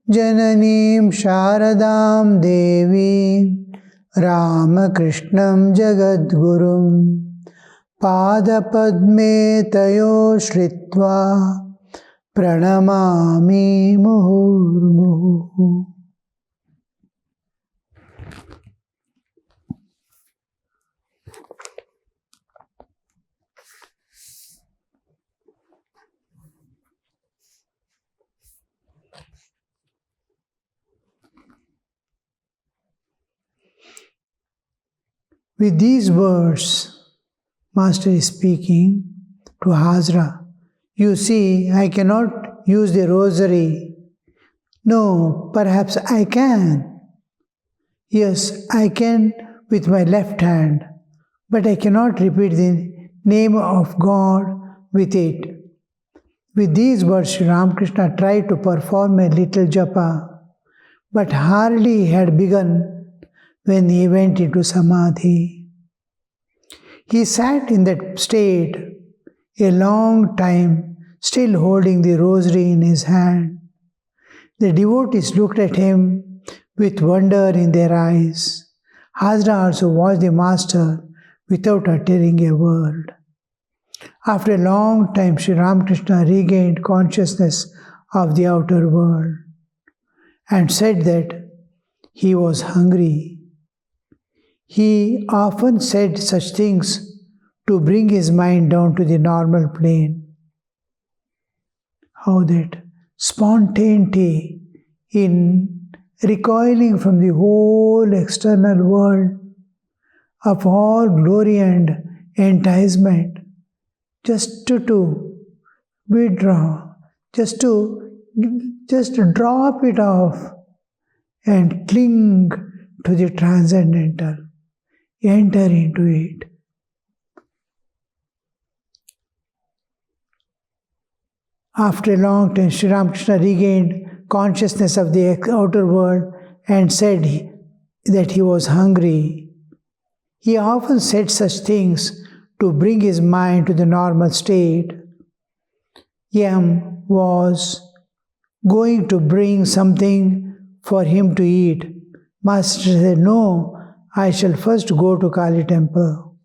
Jananim Sharadam Devi Ramakrishnam Jagadgurum Padapadme Tayo Shritva Pranamami Muhurmuhu. With these words, Master is speaking to Hazra. You see, I cannot use the rosary. No, perhaps I can. Yes, I can with my left hand, but I cannot repeat the name of God with it. With these words, Sri Ramakrishna tried to perform a little japa, but hardly had begun when he went into samadhi. He sat in that state a long time, still holding the rosary in his hand. The devotees looked at him with wonder in their eyes. Hazra also watched the master without uttering a word. After a long time, Sri Ramakrishna regained consciousness of the outer world and said that he was hungry. He often said such things to bring his mind down to the normal plane. How that spontaneity in recoiling from the whole external world of all glory and enticement, just to withdraw, just to drop it off and cling to the transcendental. Enter into it. After a long time, Sri Ramakrishna regained consciousness of the outer world and said that he was hungry. He often said such things to bring his mind to the normal state. Yam was going to bring something for him to eat. Master said, "No, I shall first go to Kali temple."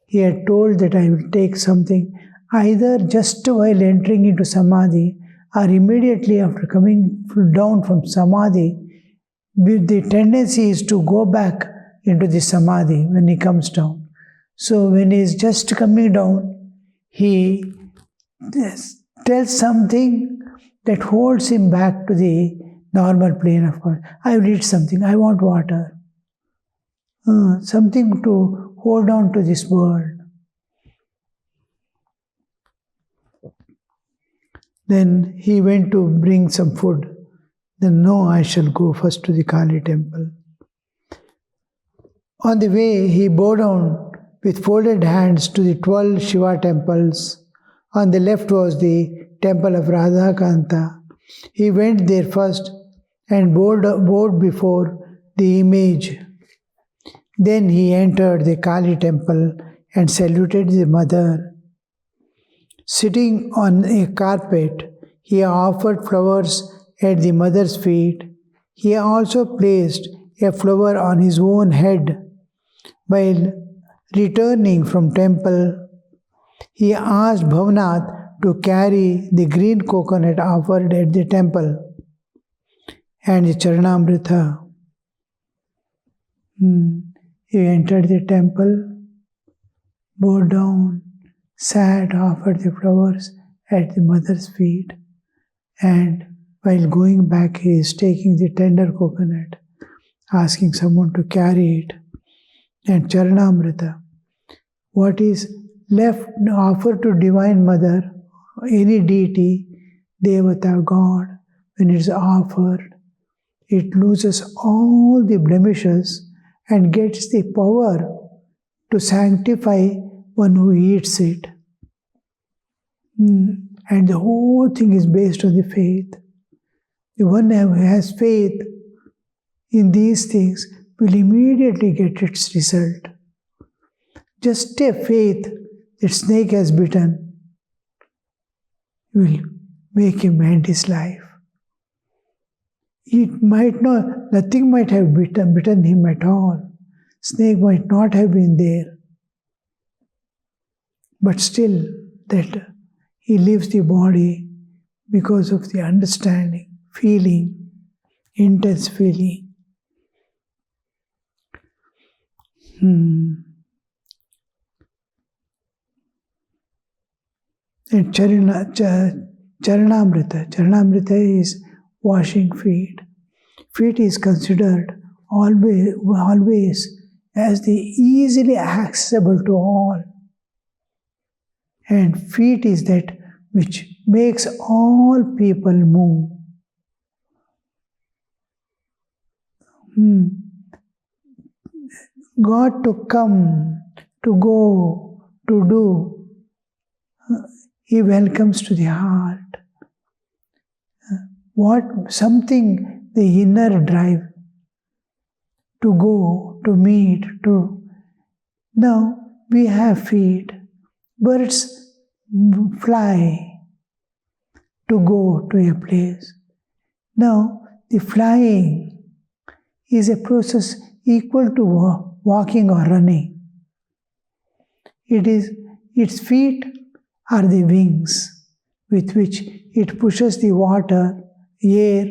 He had told that I will take something either just while entering into samadhi or immediately after coming down from samadhi. The tendency is to go back into the samadhi when he comes down. So when he is just coming down, he tells something that holds him back to the normal plane of God. I will eat something, I want water. Something to hold on to this world. Then he went to bring some food. Then, no, I shall go first to the Kali temple. On the way, he bowed down with folded hands to the 12 Shiva temples. On the left was the temple of Radhakanta. He went there first and bowed before the image. Then he entered the Kali temple and saluted the mother. Sitting on a carpet, he offered flowers at the mother's feet. He also placed a flower on his own head. While returning from temple, he asked Bhavanath to carry the green coconut offered at the temple and the Charanamrita. He entered the temple, bowed down, sat, offered the flowers at the mother's feet, and while going back, he is taking the tender coconut, asking someone to carry it, and Charanamrita. What is left offered to Divine Mother, any deity, Devata, God, when it is offered, it loses all the blemishes and gets the power to sanctify one who eats it. And the whole thing is based on the faith. The one who has faith in these things will immediately get its result. Just a faith that snake has bitten will make him end his life. It might not, nothing might have bitten him at all. Snake might not have been there. But still, that he leaves the body because of the understanding, feeling, intense feeling. And Charanamrita is washing feet. Feet is considered always as the easily accessible to all. And feet is that which makes all people move. God to come, to go, to do, He welcomes to the heart. Something, the inner drive, to go, to meet, to... Now, we have feet. Birds fly to go to a place. Now, the flying is a process equal to walking or running. Its feet are the wings with which it pushes the water, air,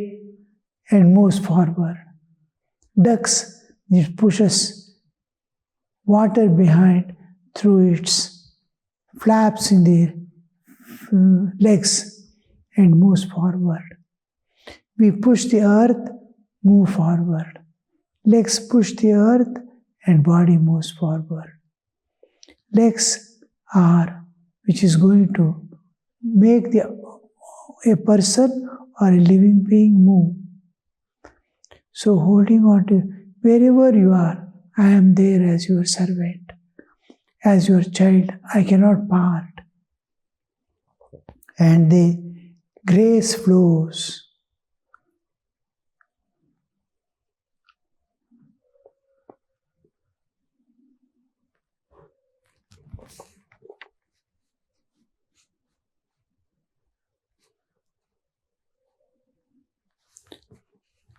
and moves forward. Ducks, it pushes water behind through its flaps in the legs and moves forward. We push the earth, move forward. Legs push the earth and body moves forward. Legs are which is going to make a person or a living being move. So holding on to wherever you are, I am there as your servant, as your child, I cannot part. And the grace flows.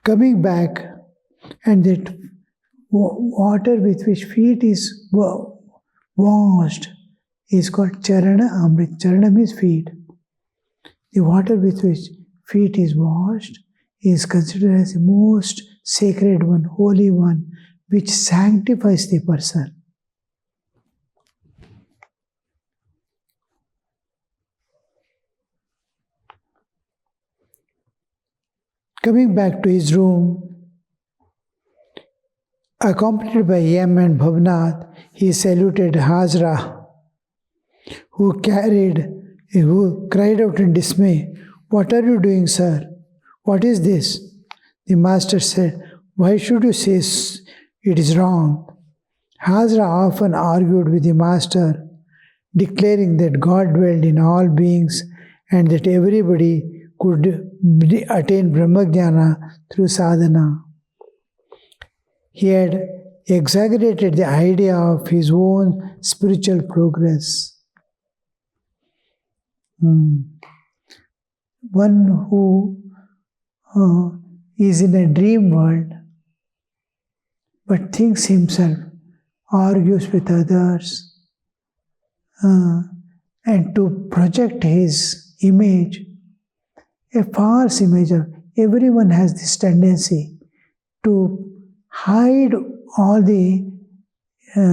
Coming back, and that water with which feet is washed is called Charana Amrit. Charana means feet. The water with which feet is washed is considered as the most sacred one, holy one, which sanctifies the person. Coming back to his room, accompanied by Yam and Bhavnath, he saluted Hazra, who cried out in dismay, "What are you doing, sir? What is this?" The master said, "Why should you say it is wrong?" Hazra often argued with the master, declaring that God dwelled in all beings and that everybody could attain Brahmajnana through sadhana. He had exaggerated the idea of his own spiritual progress. One who is in a dream world but thinks himself, argues with others, and to project his image, a false image of everyone has this tendency to hide all the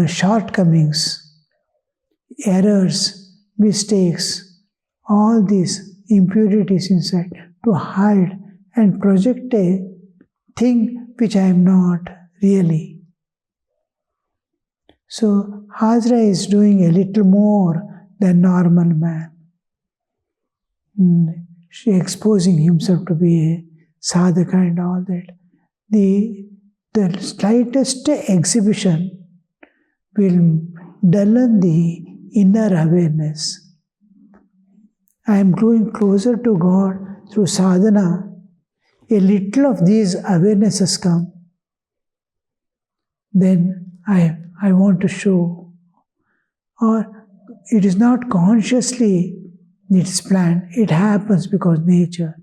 shortcomings, errors, mistakes, all these impurities inside, to hide and project a thing which I am not really. So Hazra is doing a little more than normal man. She exposing himself to be a sadhaka and all that. The slightest exhibition will dull the inner awareness. I am growing closer to God through sadhana. A little of these awarenesses come. Then I want to show. Or it is not consciously it's planned. It happens because nature.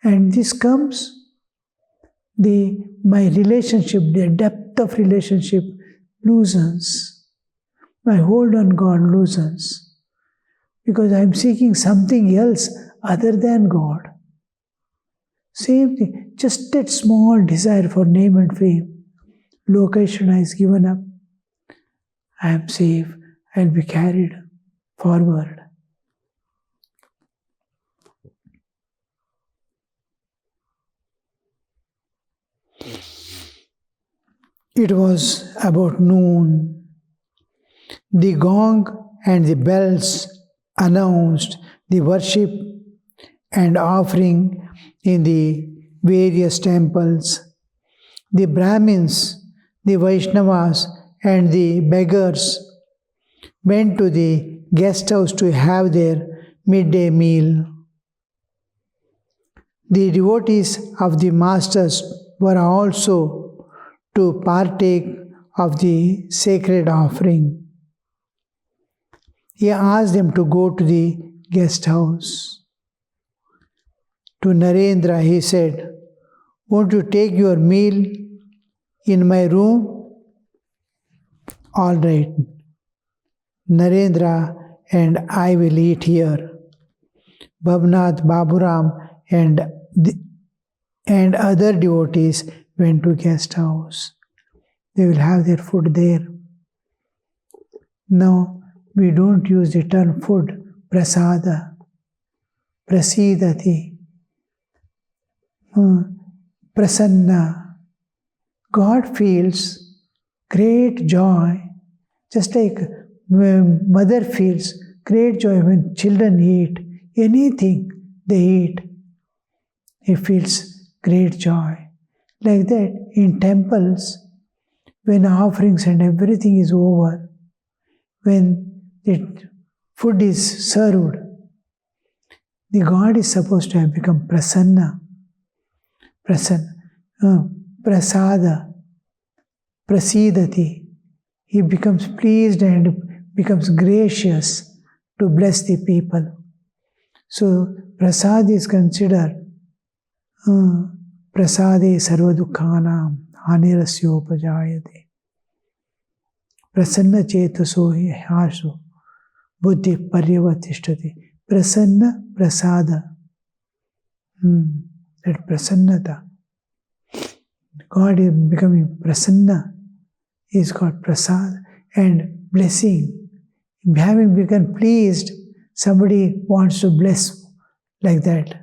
And this comes, my relationship, the depth of relationship loosens. My hold on God loosens. Because I'm seeking something else other than God. Same thing, just that small desire for name and fame. Location is given up. I am safe. I'll be carried forward. It was about noon. The gong and the bells announced the worship and offering in the various temples. The Brahmins, the Vaishnavas, and the beggars went to the guest house to have their midday meal. The devotees of the masters were also to partake of the sacred offering. He asked them to go to the guest house. To Narendra, he said, "Won't you take your meal in my room?" "All right, Narendra and I will eat here." Bhavnath, Baburam and other devotees went to guest house. They will have their food there. Now, we don't use the term food, prasada, prasidati, prasanna. God feels great joy, just like mother feels great joy when children eat anything they eat. He feels great joy. Like that, in temples, when offerings and everything is over, when the food is served, the God is supposed to have become prasanna, prasada, prasidati. He becomes pleased and becomes gracious to bless the people. So, prasad is considered prasade sarvadukhanam anirasyopajayate prasanna chetaso hasu buddhi paryavatishthati. Prasanna prasada. That prasannata. God is becoming prasanna. Is called prasad. And blessing. Having become pleased, somebody wants to bless like that.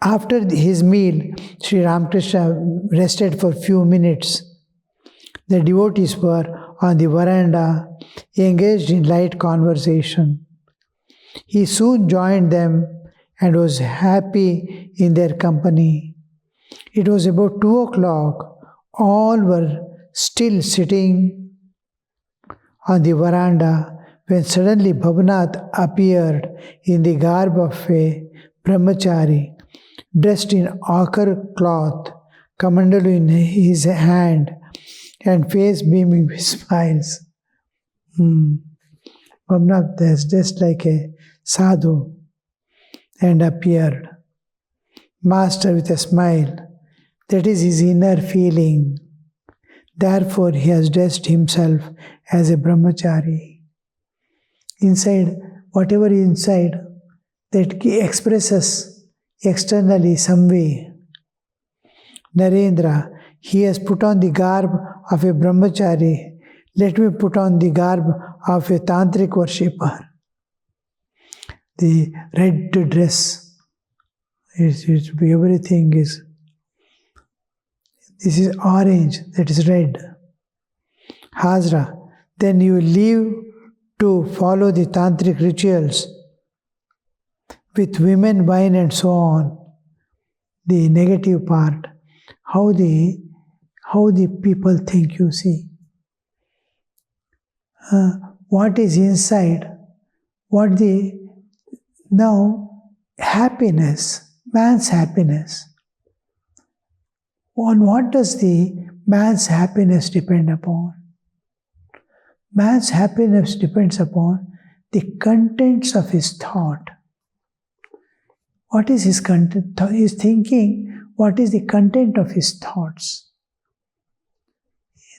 After his meal, Sri Ramakrishna rested for few minutes. The devotees were on the veranda, engaged in light conversation. He soon joined them and was happy in their company. It was about 2:00. All were still sitting on the veranda when suddenly Bhavanath appeared in the garb of a brahmachari, dressed in ochre cloth, kamandalu in his hand, and face beaming with smiles. Bhavanath is just like a sadhu and appeared. Master with a smile. That is his inner feeling. Therefore, he has dressed himself as a brahmachari. Inside, whatever is inside, that expresses externally some way. Narendra, he has put on the garb of a brahmachari. Let me put on the garb of a tantric worshipper. The red dress, everything is. This is orange, that is red. Hazra, then you leave to follow the tantric rituals with women, wine, and so on. The negative part, how the people think, you see. What is inside? Now happiness, man's happiness. On what does the man's happiness depend upon? Man's happiness depends upon the contents of his thought. What is his content? His thinking, what is the content of his thoughts?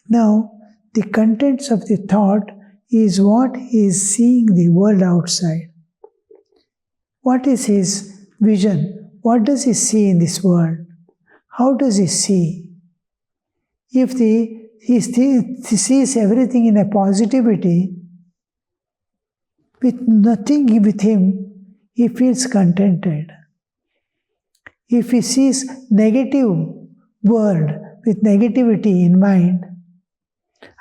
Now, the contents of the thought is what he is seeing the world outside. What is his vision? What does he see in this world? How does he see? If he sees everything in a positivity, with nothing with him, he feels contented. If he sees negative world with negativity in mind,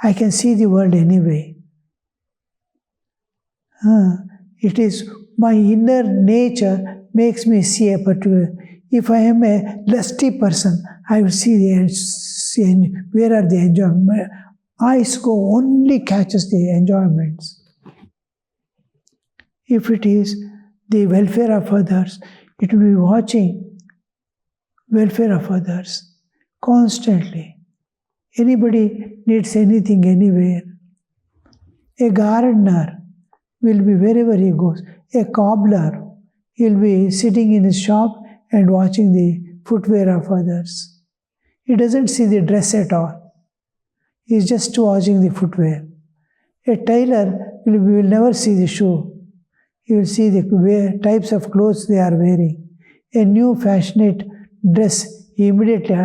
I can see the world anyway. It is my inner nature makes me see a particular. If I am a lusty person, I will see where are the enjoyments. My eyes go only catches the enjoyments. If it is the welfare of others, it will be watching welfare of others constantly. Anybody needs anything anywhere. A gardener will be wherever he goes. A cobbler, he'll be sitting in his shop and watching the footwear of others. He doesn't see the dress at all. He's just watching the footwear. A tailor will never see the shoe. He will see the types of clothes they are wearing. A new fashionate dress, immediately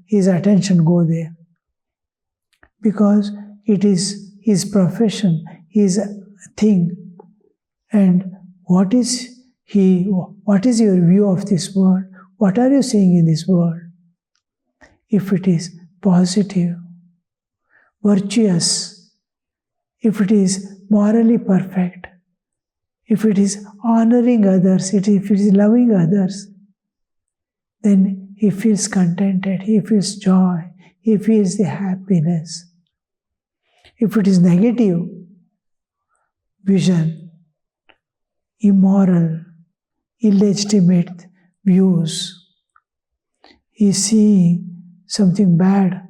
his attention go there. Because it is his profession, his thing. And what is your view of this world? What are you seeing in this world? If it is positive, virtuous, if it is morally perfect, if it is honoring others, if it is loving others, then he feels contented, he feels joy, he feels the happiness. If it is negative vision, immoral, illegitimate views, he is seeing something bad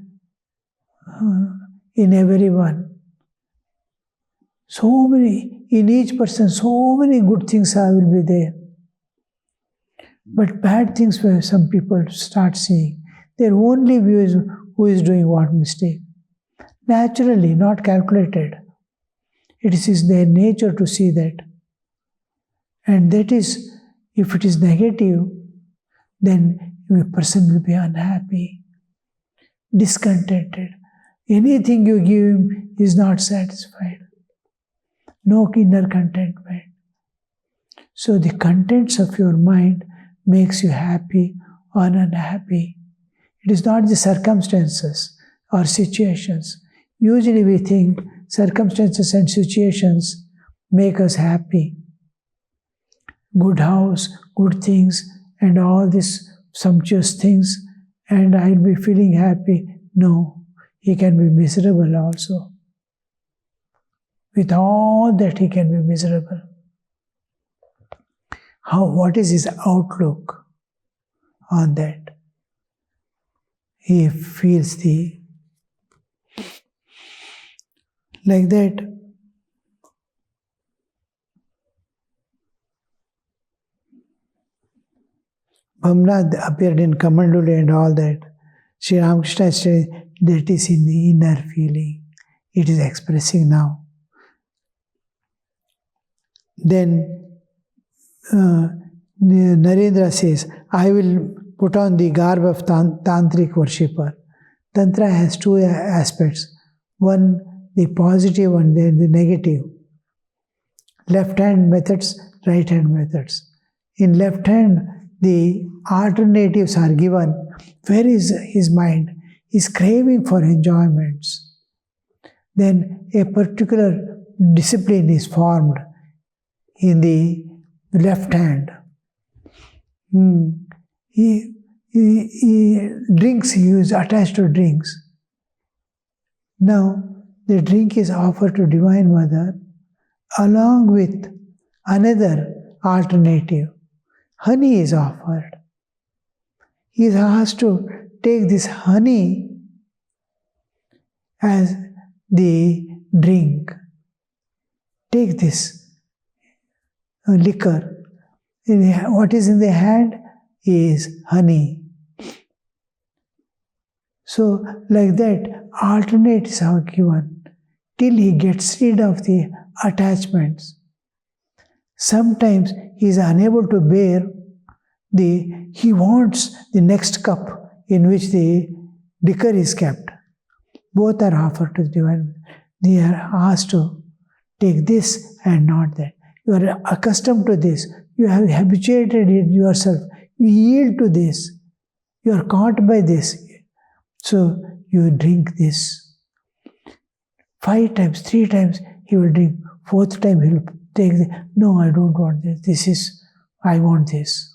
in everyone. So many, in each person, so many good things will be there. But bad things where some people start seeing. Their only view is who is doing what mistake. Naturally, not calculated. It is their nature to see that. And that is, if it is negative, then a person will be unhappy, discontented. Anything you give him is not satisfied. No inner contentment. So the contents of your mind makes you happy or unhappy. It is not the circumstances or situations. Usually we think circumstances and situations make us happy. Good house, good things, and all these sumptuous things, and I'll be feeling happy. No, he can be miserable also. With all that, he can be miserable. What is his outlook on that? He feels like that. Bhamna appeared in Kamanduli and all that. Sri Ramakrishna said that is in the inner feeling. It is expressing now. Then Narendra says, I will put on the garb of tantric worshipper. Tantra has two aspects. One, the positive, and then the negative. Left-hand methods, right-hand methods. In left hand, the alternatives are given. Where is his mind? He's craving for enjoyments. Then a particular discipline is formed in the left hand. He drinks, he is attached to drinks. Now, the drink is offered to Divine Mother along with another alternative. Honey is offered. He is asked to take this honey as the drink. take this liquor. What is in the hand is honey. So, like that, alternates are given till he gets rid of the attachments. Sometimes he is unable to bear he wants the next cup in which the liquor is kept. Both are offered to the divine. They are asked to take this and not that. You are accustomed to this. You have habituated it yourself. You yield to this. You are caught by this. So you drink this. 5 times, 3 times he will drink. 4th time he will take no, I don't want this. I want this.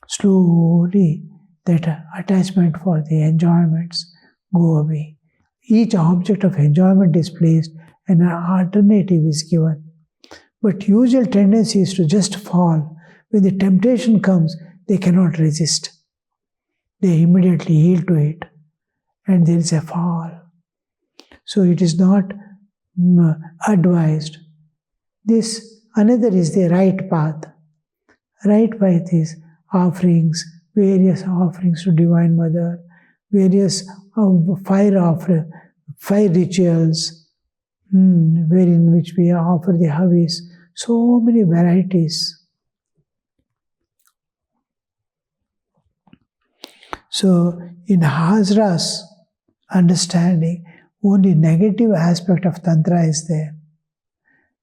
Slowly that attachment for the enjoyments go away. Each object of enjoyment is placed and an alternative is given. But usual tendency is to just fall. When the temptation comes, they cannot resist. They immediately yield to it. And there is a fall. So it is not advised. Another is the right path. Right path is offerings, various offerings to Divine Mother, various fire rituals, wherein which we offer the havis, so many varieties. So in Hazra's understanding, only negative aspect of Tantra is there.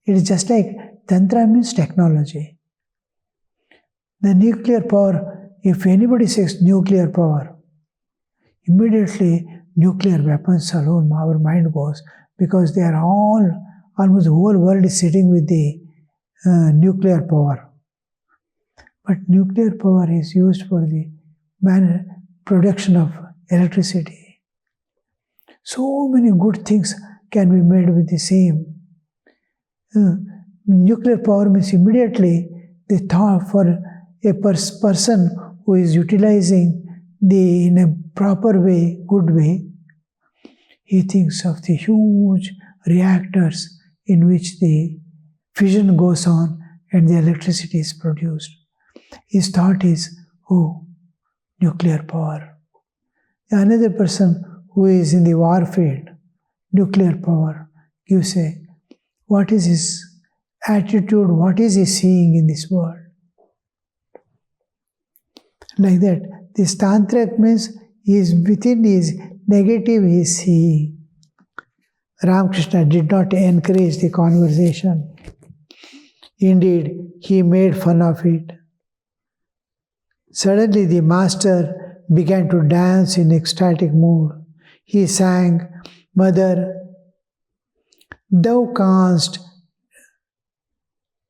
It is just like Tantra means technology. The nuclear power, if anybody says nuclear power, immediately nuclear weapons alone, our mind goes, because they are almost the whole world is sitting with the nuclear power. But nuclear power is used for the production of electricity. So many good things can be made with the same. Nuclear power means immediately the thought for a person who is utilizing in a proper way, good way, he thinks of the huge reactors in which the fission goes on and the electricity is produced. His thought is, nuclear power. Another person who is in the war field, nuclear power, gives what is his attitude, what is he seeing in this world? Like that, this tantric means within his negative he is seeing. Ramakrishna did not encourage the conversation. Indeed, he made fun of it. Suddenly the master began to dance in ecstatic mood. He sang, Mother, thou canst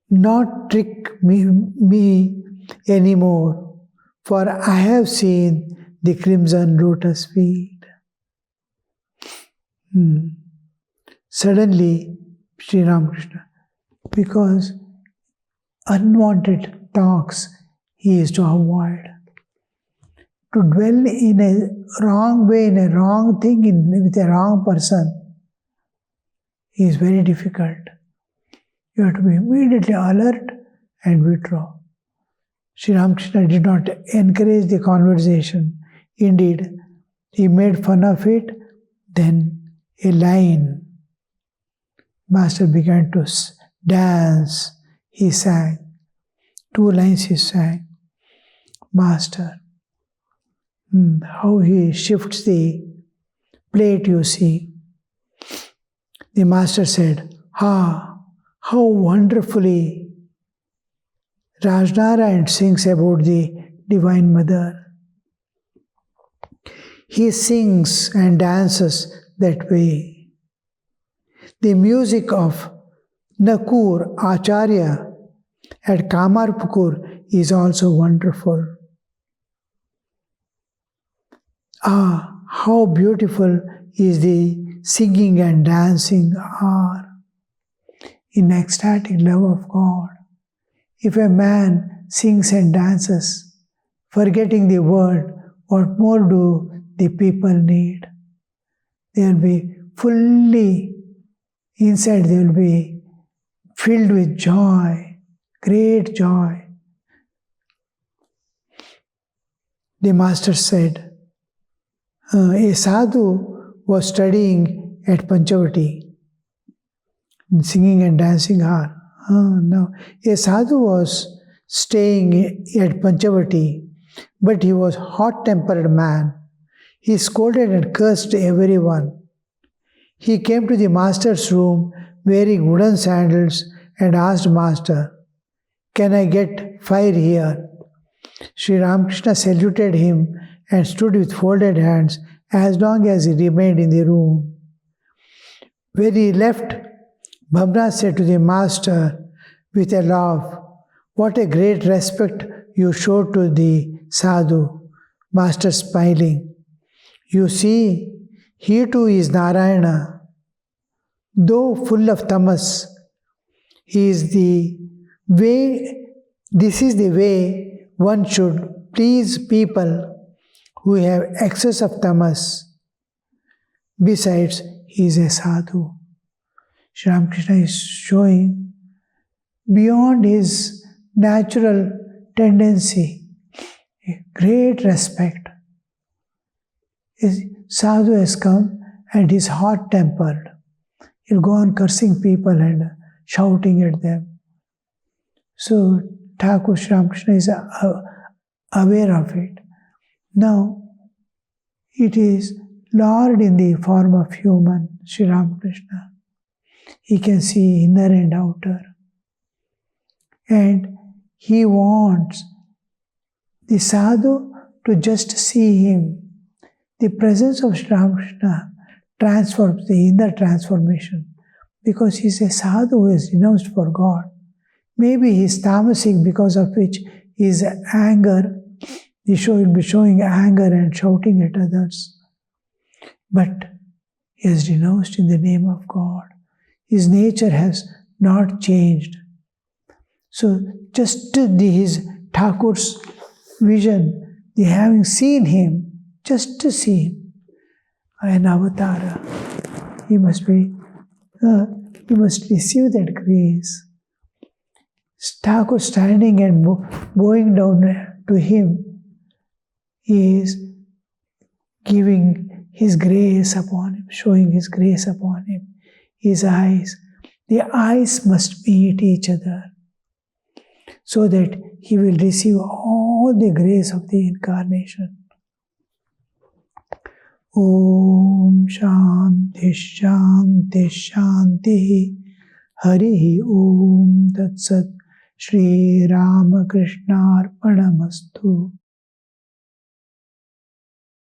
not trick me anymore, for I have seen the crimson lotus feet. Suddenly, Sri Ramakrishna, because unwanted talks he is to avoid. To dwell in a wrong way, in a wrong thing, with a wrong person is very difficult. You have to be immediately alert and withdraw. Sri Ramakrishna did not encourage the conversation. Indeed, he made fun of it. Then a line. Master began to dance. He sang. 2 lines he sang. Master, how he shifts the plate, you see. The master said, how wonderfully Rajnarayan sings about the Divine Mother. He sings and dances that way. The music of Nakur Acharya at Kamarpukur is also wonderful. How beautiful is the singing and dancing are in ecstatic love of God. If a man sings and dances, forgetting the world, what more do the people need? They will be fully inside, they will be filled with joy, great joy. The master said, a sadhu was studying at Panchavati, singing and dancing hard. No, a sadhu was staying at Panchavati, but he was hot-tempered man. He scolded and cursed everyone. He came to the master's room wearing wooden sandals and asked master, "Can I get fire here?" Sri Ramakrishna saluted him and stood with folded hands as long as he remained in the room. When he left, Bhamna said to the master with a laugh, "What a great respect you showed to the sadhu." Master smiling, "You see, he too is Narayana. Though full of tamas, he is the way, this is the way one should please people who have excess of tamas. Besides, he is a sadhu." Sri Ramakrishna is showing beyond his natural tendency a great respect. His sadhu has come and is hot-tempered. He'll go on cursing people and shouting at them. So Thakur Sri Ramakrishna is aware of it. Now, it is Lord in the form of human, Sri Ramakrishna. He can see inner and outer. And he wants the sadhu to just see him. The presence of Sri Ramakrishna transforms the inner transformation, because he is a sadhu who is renounced for God. Maybe he is tamasic, because of which his anger, he will be showing anger and shouting at others. But he has renounced in the name of God. His nature has not changed. So just his Thakur's vision, the having seen him, just to see him, an avatara, he must receive that grace. Thakur standing and bowing down to him is giving his grace upon him, showing his grace upon him. His eyes, the eyes must meet each other, so that he will receive all the grace of the incarnation. Om Shanti Shanti Shanti Harihi Om Tat Sat Shri Ramakrishna Arpanamastu.